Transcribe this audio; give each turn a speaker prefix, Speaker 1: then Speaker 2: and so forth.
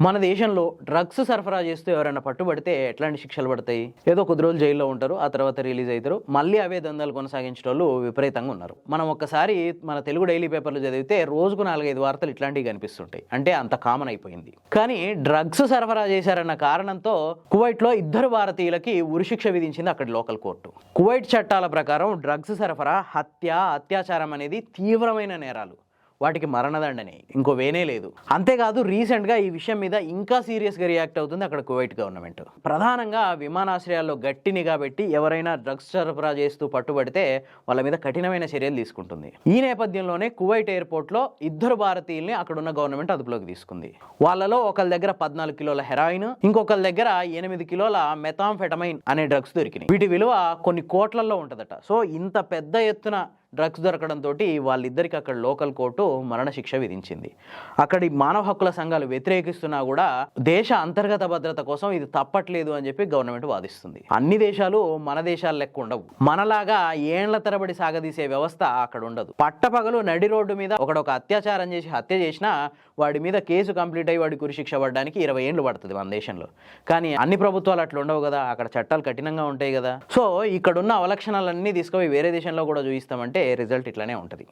Speaker 1: మన దేశంలో డ్రగ్స్ సరఫరా చేస్తూ ఎవరైనా పట్టుబడితే ఎట్లాంటి శిక్షలు పడతాయి? ఏదో కొద్ది రోజులు జైల్లో ఉంటారు, ఆ తర్వాత రిలీజ్ అవుతారు, మళ్ళీ అవే దందాలు కొనసాగించే వాళ్ళు విపరీతంగా ఉన్నారు. మనం ఒక్కసారి మన తెలుగు డైలీ పేపర్లు చదివితే రోజుకు 4-5 వార్తలు ఇట్లాంటివి కనిపిస్తుంటాయి. అంటే అంత కామన్ అయిపోయింది. కానీ డ్రగ్స్ సరఫరా చేశారన్న కారణంతో కువైట్లో 2 భారతీయులకి ఉరిశిక్ష విధించింది అక్కడి లోకల్ కోర్టు. కువైట్ చట్టాల ప్రకారం డ్రగ్స్ సరఫరా, హత్య, అత్యాచారం అనేది తీవ్రమైన నేరాలు. వాటికి మరణదండనే, ఇంకో వేనే లేదు. అంతేకాదు రీసెంట్గా ఈ విషయం మీద ఇంకా సీరియస్గా రియాక్ట్ అవుతుంది అక్కడ కువైట్ గవర్నమెంట్. ప్రధానంగా విమానాశ్రయాల్లో గట్టి నిఘా పెట్టి ఎవరైనా డ్రగ్స్ సరఫరా చేస్తూ పట్టుబడితే వాళ్ళ మీద కఠినమైన చర్యలు తీసుకుంటుంది. ఈ నేపథ్యంలోనే కువైట్ ఎయిర్పోర్ట్లో 2 భారతీయుల్ని అక్కడున్న గవర్నమెంట్ అదుపులోకి తీసుకుంది. వాళ్ళలో ఒకరి దగ్గర 14 కిలోల హెరాయిన్, ఇంకొకరి దగ్గర 8 కిలోల మెథాంఫెటమైన్ అనే డ్రగ్స్ దొరికినాయి. వీటి విలువ కొన్ని కోట్లల్లో ఉంటుందట. సో ఇంత పెద్ద ఎత్తున డ్రగ్స్ దొరకడంతో వాళ్ళిద్దరికి అక్కడ లోకల్ కోర్టు మరణశిక్ష విధించింది. అక్కడి మానవ హక్కుల సంఘాలు వ్యతిరేకిస్తున్నా కూడా దేశ అంతర్గత భద్రత కోసం ఇది తప్పట్లేదు అని చెప్పి గవర్నమెంట్ వాదిస్తుంది. అన్ని దేశాలు మన దేశాలు లెక్క ఉండవు. మనలాగా ఏండ్ల తరబడి సాగదీసే వ్యవస్థ అక్కడ ఉండదు. పట్టపగలు నడి రోడ్డు మీద ఒకడొక అత్యాచారం చేసి హత్య చేసినా వాడి మీద కేసు కంప్లీట్ అయ్యి వాడి ఉరిశిక్ష పడడానికి 20 ఏళ్ళు పడుతుంది మన దేశంలో. కానీ అన్ని ప్రభుత్వాలు అట్లా ఉండవు కదా, అక్కడ చట్టాలు కఠినంగా ఉంటాయి కదా. సో ఇక్కడున్న అవలక్షణాలన్నీ తీసుకుపోయి వేరే దేశంలో కూడా చూపిస్తామంటే రిజల్ట్ ఇట్లానే ఉంటుంది.